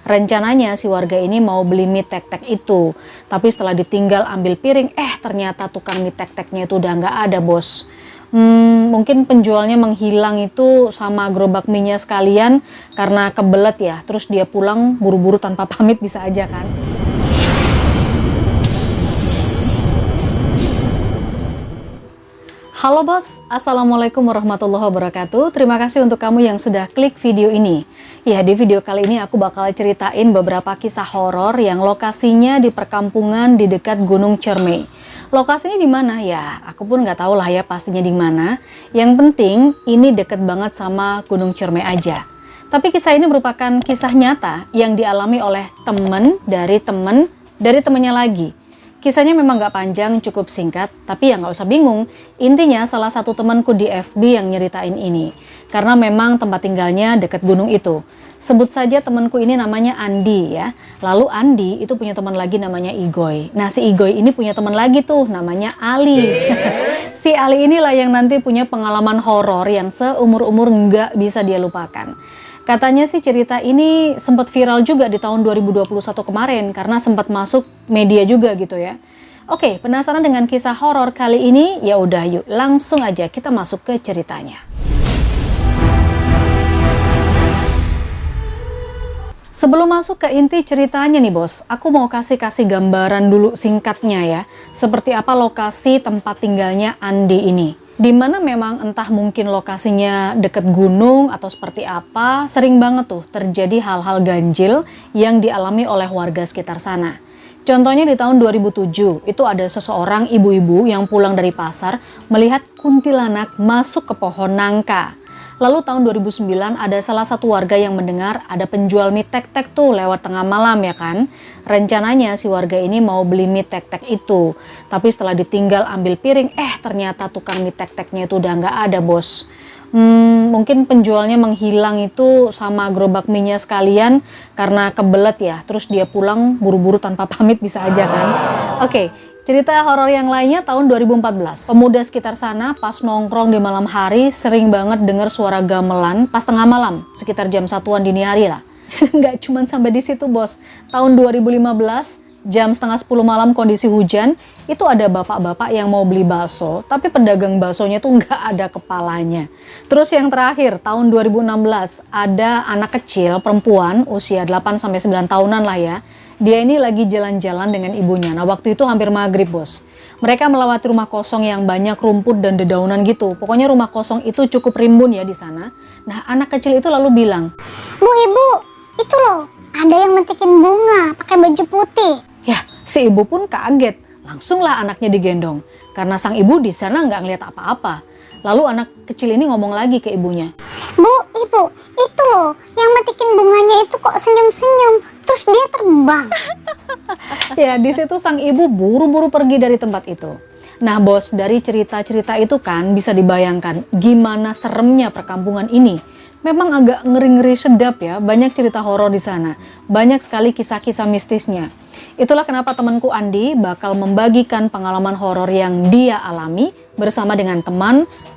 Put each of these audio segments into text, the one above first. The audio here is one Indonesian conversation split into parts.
Rencananya si warga ini mau beli mie tek-tek itu, tapi setelah ditinggal ambil piring, ternyata tukang mie tek-teknya itu udah nggak ada, bos. Mungkin penjualnya menghilang itu sama gerobak mie-nya sekalian karena kebelet ya, terus dia pulang buru-buru tanpa pamit, bisa aja kan. Halo bos, Assalamualaikum warahmatullahi wabarakatuh. Terima kasih untuk kamu yang sudah klik video ini. Ya, di video kali ini aku bakal ceritain beberapa kisah horor yang lokasinya di perkampungan di dekat Gunung Ciremai. Lokasinya di mana ya? Aku pun nggak tahu lah ya pastinya di mana. Yang penting ini deket banget sama Gunung Ciremai aja. Tapi kisah ini merupakan kisah nyata yang dialami oleh temen dari temennya lagi. Kisahnya memang nggak panjang, cukup singkat, tapi ya nggak usah bingung. Intinya salah satu temanku di FB yang nyeritain ini. Karena memang tempat tinggalnya dekat gunung itu. Sebut saja temanku ini namanya Andi ya. Lalu Andi itu punya teman lagi namanya Igoy. Nah si Igoy ini punya teman lagi tuh namanya Ali. Si Ali inilah yang nanti punya pengalaman horor yang seumur-umur nggak bisa dia lupakan. Katanya sih cerita ini sempat viral juga di tahun 2021 kemarin karena sempat masuk media juga gitu ya. Oke, penasaran dengan kisah horor kali ini? Ya udah yuk langsung aja kita masuk ke ceritanya. Sebelum masuk ke inti ceritanya nih bos, aku mau kasih gambaran dulu singkatnya ya. Seperti apa lokasi tempat tinggalnya Andi ini. Dimana memang entah mungkin lokasinya deket gunung atau seperti apa, sering banget tuh terjadi hal-hal ganjil yang dialami oleh warga sekitar sana. Contohnya di tahun 2007, itu ada seseorang ibu-ibu yang pulang dari pasar melihat kuntilanak masuk ke pohon nangka. Lalu tahun 2009 ada salah satu warga yang mendengar ada penjual mie tek-tek tuh lewat tengah malam ya kan. Rencananya si warga ini mau beli mie tek-tek itu. Tapi setelah ditinggal ambil piring, ternyata tukang mie tek-teknya itu udah nggak ada bos. Mungkin penjualnya menghilang itu sama gerobak mie-nya sekalian karena kebelet ya. Terus dia pulang buru-buru tanpa pamit, bisa aja kan. Oke. Cerita horor yang lainnya tahun 2014. Pemuda sekitar sana pas nongkrong di malam hari sering banget dengar suara gamelan pas tengah malam, sekitar jam 1-an dini hari lah. Nggak cuman sampai di situ bos. Tahun 2015, jam setengah 10 malam kondisi hujan, itu ada bapak-bapak yang mau beli bakso, tapi pedagang baksonya tuh nggak ada kepalanya. Terus yang terakhir, tahun 2016, ada anak kecil perempuan usia 8-9 tahunan lah ya. Dia ini lagi jalan-jalan dengan ibunya. Nah waktu itu hampir maghrib bos. Mereka melewati rumah kosong yang banyak rumput dan dedaunan gitu. Pokoknya rumah kosong itu cukup rimbun ya di sana. Nah anak kecil itu lalu bilang, "Bu, ibu, itu loh ada yang metikin bunga pakai baju putih." Ya si ibu pun kaget. Langsunglah anaknya digendong. Karena sang ibu di sana nggak ngeliat apa-apa. Lalu anak kecil ini ngomong lagi ke ibunya, "Bu, ibu, itu loh yang metikin bunganya itu kok senyum-senyum. Terus dia terbang." Ya di situ sang ibu buru-buru pergi dari tempat itu. Nah bos, dari cerita-cerita itu kan bisa dibayangkan gimana seremnya perkampungan ini. Memang agak ngeri-ngeri sedap ya, banyak cerita horor di sana. Banyak sekali kisah-kisah mistisnya. Itulah kenapa temanku Andi bakal membagikan pengalaman horor yang dia alami bersama dengan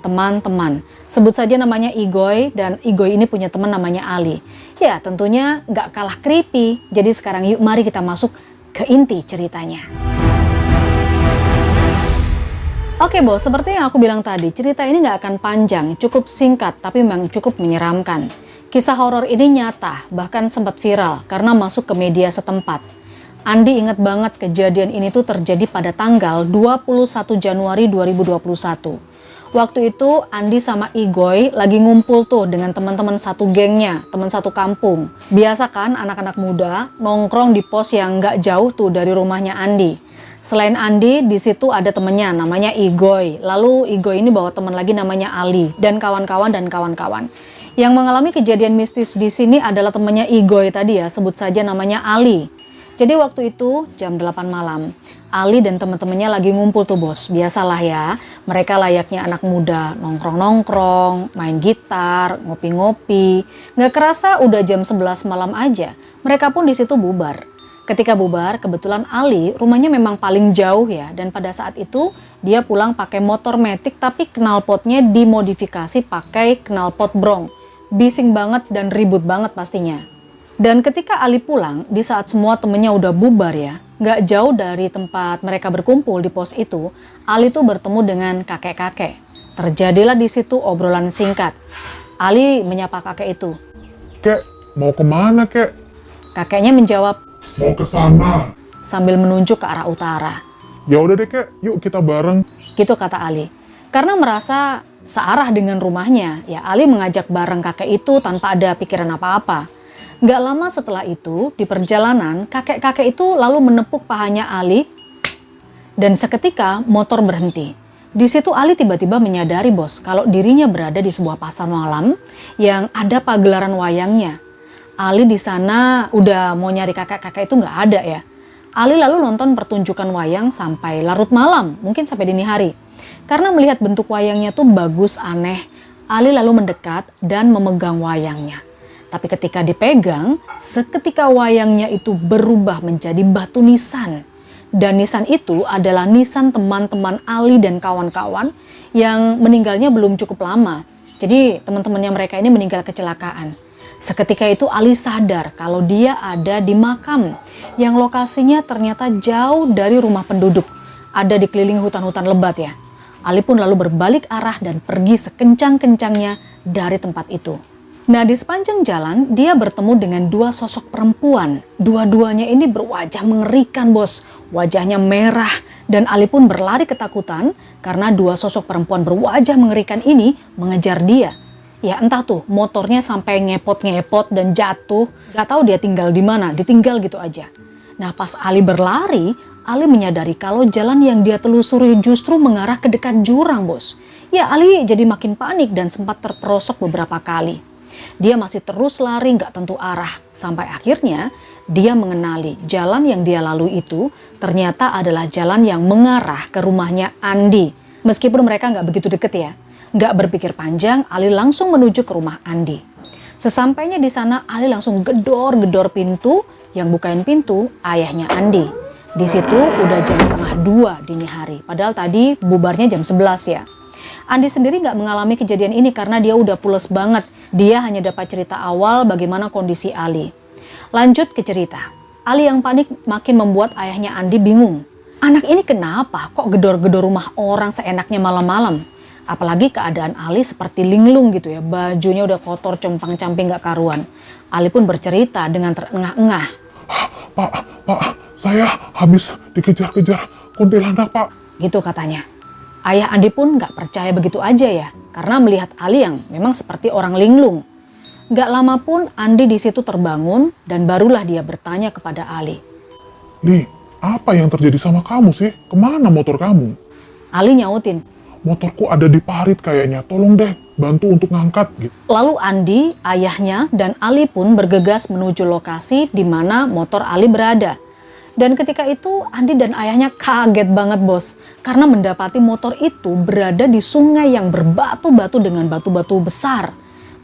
teman-teman. Sebut saja namanya Igoy, dan Igoy ini punya teman namanya Ali. Ya tentunya nggak kalah creepy. Jadi sekarang yuk mari kita masuk ke inti ceritanya. Oke bos, seperti yang aku bilang tadi, cerita ini nggak akan panjang, cukup singkat, tapi memang cukup menyeramkan. Kisah horor ini nyata, bahkan sempat viral karena masuk ke media setempat. Andi ingat banget kejadian ini tuh terjadi pada tanggal 21 Januari 2021. Waktu itu Andi sama Igoy lagi ngumpul tuh dengan teman-teman satu gengnya, teman satu kampung. Biasa kan anak-anak muda nongkrong di pos yang nggak jauh tuh dari rumahnya Andi. Selain Andi, di situ ada temennya namanya Igoy. Lalu Igoy ini bawa teman lagi namanya Ali dan kawan-kawan. Yang mengalami kejadian mistis di sini adalah temannya Igoy tadi ya, sebut saja namanya Ali. Jadi waktu itu jam 8 malam, Ali dan teman-temannya lagi ngumpul tuh bos. Biasalah ya, mereka layaknya anak muda, nongkrong-nongkrong, main gitar, ngopi-ngopi. Nggak kerasa udah jam 11 malam aja, mereka pun di situ bubar. Ketika bubar, kebetulan Ali rumahnya memang paling jauh ya, dan pada saat itu dia pulang pakai motor metik tapi knalpotnya dimodifikasi pakai knalpot brong. Bising banget dan ribut banget pastinya. Dan ketika Ali pulang, di saat semua temennya udah bubar ya, nggak jauh dari tempat mereka berkumpul di pos itu, Ali tuh bertemu dengan kakek-kakek. Terjadilah di situ obrolan singkat. Ali menyapa kakek itu. Kek, mau kemana kek? Kakeknya menjawab, Mau ke sana. sambil menunjuk ke arah utara. Ya udah deh kek, yuk kita bareng. Gitu kata Ali. Karena merasa searah dengan rumahnya, ya Ali mengajak bareng kakek itu tanpa ada pikiran apa-apa. Gak lama setelah itu, di perjalanan, kakek-kakek itu lalu menepuk pahanya Ali dan seketika motor berhenti. Di situ Ali tiba-tiba menyadari bos, kalau dirinya berada di sebuah pasar malam yang ada pagelaran wayangnya. Ali di sana udah mau nyari kakek-kakek itu nggak ada ya. Ali lalu nonton pertunjukan wayang sampai larut malam, mungkin sampai dini hari. Karena melihat bentuk wayangnya tuh bagus, aneh, Ali lalu mendekat dan memegang wayangnya. Tapi ketika dipegang, seketika wayangnya itu berubah menjadi batu nisan. Dan nisan itu adalah nisan teman-teman Ali dan kawan-kawan yang meninggalnya belum cukup lama. Jadi teman-temannya mereka ini meninggal kecelakaan. Seketika itu Ali sadar kalau dia ada di makam yang lokasinya ternyata jauh dari rumah penduduk. Ada di keliling hutan-hutan lebat ya. Ali pun lalu berbalik arah dan pergi sekencang-kencangnya dari tempat itu. Nah, di sepanjang jalan dia bertemu dengan dua sosok perempuan. Dua-duanya ini berwajah mengerikan bos. Wajahnya merah dan Ali pun berlari ketakutan karena dua sosok perempuan berwajah mengerikan ini mengejar dia. Ya entah tuh motornya sampai ngepot-ngepot dan jatuh. Gak tahu dia tinggal di mana, ditinggal gitu aja. Nah pas Ali berlari, Ali menyadari kalau jalan yang dia telusuri justru mengarah ke dekat jurang bos. Ya Ali jadi makin panik dan sempat terperosok beberapa kali. Dia masih terus lari nggak tentu arah. Sampai akhirnya dia mengenali jalan yang dia lalui itu ternyata adalah jalan yang mengarah ke rumahnya Andi. Meskipun mereka nggak begitu deket ya. Nggak berpikir panjang, Ali langsung menuju ke rumah Andi. Sesampainya di sana, Ali langsung gedor-gedor pintu. Yang bukain pintu, ayahnya Andi. Di situ udah jam 1:30 dini hari. Padahal tadi bubarnya jam 11 ya. Andi sendiri nggak mengalami kejadian ini karena dia udah pules banget. Dia hanya dapat cerita awal bagaimana kondisi Ali. Lanjut ke cerita. Ali yang panik makin membuat ayahnya Andi bingung. Anak ini kenapa kok gedor-gedor rumah orang seenaknya malam-malam? Apalagi keadaan Ali seperti linglung gitu ya. Bajunya udah kotor, compang-camping gak karuan. Ali pun bercerita dengan terengah-engah. Pak, saya habis dikejar-kejar kuntilanak pak. Gitu katanya. Ayah Andi pun gak percaya begitu aja ya. Karena melihat Ali yang memang seperti orang linglung. Gak lama pun Andi di situ terbangun dan barulah dia bertanya kepada Ali. Li, apa yang terjadi sama kamu sih? Kemana motor kamu? Ali nyautin. Motorku ada di parit kayaknya, tolong deh bantu untuk ngangkat gitu. Lalu Andi, ayahnya, dan Ali pun bergegas menuju lokasi di mana motor Ali berada. Dan ketika itu Andi dan ayahnya kaget banget bos. Karena mendapati motor itu berada di sungai yang berbatu-batu dengan batu-batu besar.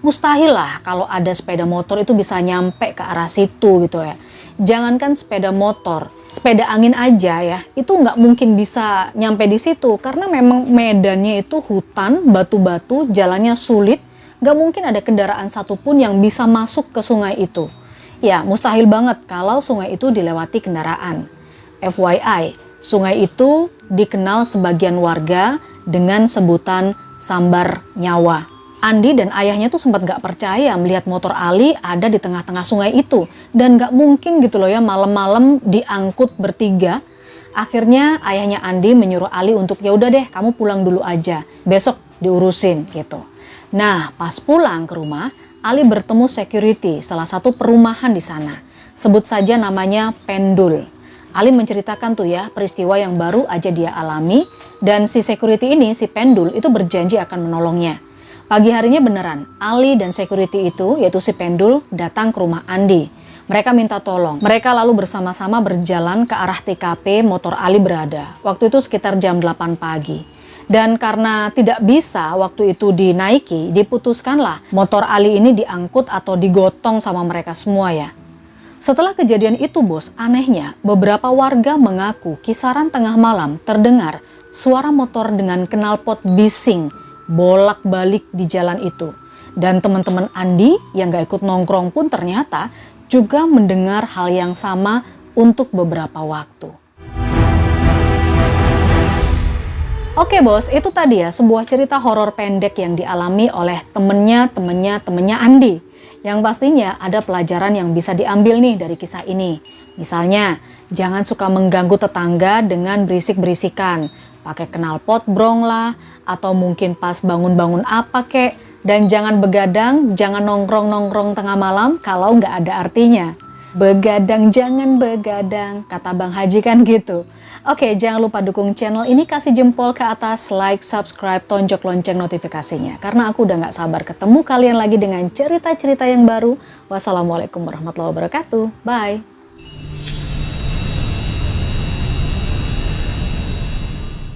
Mustahil lah kalau ada sepeda motor itu bisa nyampe ke arah situ gitu ya. Jangankan sepeda motor, sepeda angin aja ya, itu nggak mungkin bisa nyampe di situ. Karena memang medannya itu hutan, batu-batu, jalannya sulit. Nggak mungkin ada kendaraan satupun yang bisa masuk ke sungai itu. Ya mustahil banget kalau sungai itu dilewati kendaraan. FYI, sungai itu dikenal sebagian warga dengan sebutan Sambar Nyawa. Andi dan ayahnya tuh sempat gak percaya melihat motor Ali ada di tengah-tengah sungai itu. Dan gak mungkin gitu loh ya malam-malam diangkut bertiga. Akhirnya ayahnya Andi menyuruh Ali untuk ya udah deh kamu pulang dulu aja. Besok diurusin gitu. Nah pas pulang ke rumah, Ali bertemu security salah satu perumahan di sana. Sebut saja namanya Pendul. Ali menceritakan tuh ya peristiwa yang baru aja dia alami. Dan si security ini, si Pendul itu berjanji akan menolongnya. Pagi harinya beneran, Ali dan security itu, yaitu si Pendul, datang ke rumah Andi. Mereka minta tolong. Mereka lalu bersama-sama berjalan ke arah TKP motor Ali berada. Waktu itu sekitar jam 8 pagi. Dan karena tidak bisa waktu itu dinaiki, diputuskanlah motor Ali ini diangkut atau digotong sama mereka semua ya. Setelah kejadian itu bos, anehnya beberapa warga mengaku kisaran tengah malam terdengar suara motor dengan knalpot bising bolak-balik di jalan itu. Dan teman-teman Andi yang gak ikut nongkrong pun ternyata juga mendengar hal yang sama untuk beberapa waktu. Oke bos, itu tadi ya sebuah cerita horor pendek yang dialami oleh temennya Andi. Yang pastinya ada pelajaran yang bisa diambil nih dari kisah ini. Misalnya, jangan suka mengganggu tetangga dengan berisik-berisikan. Pakai knalpot brong lah, atau mungkin pas bangun-bangun apa kek. Dan jangan begadang, jangan nongkrong-nongkrong tengah malam kalau nggak ada artinya. Begadang jangan begadang, kata Bang Haji kan gitu. Oke, jangan lupa dukung channel ini, kasih jempol ke atas, like, subscribe, tonjok lonceng notifikasinya. Karena aku udah nggak sabar ketemu kalian lagi dengan cerita-cerita yang baru. Wassalamualaikum warahmatullahi wabarakatuh. Bye.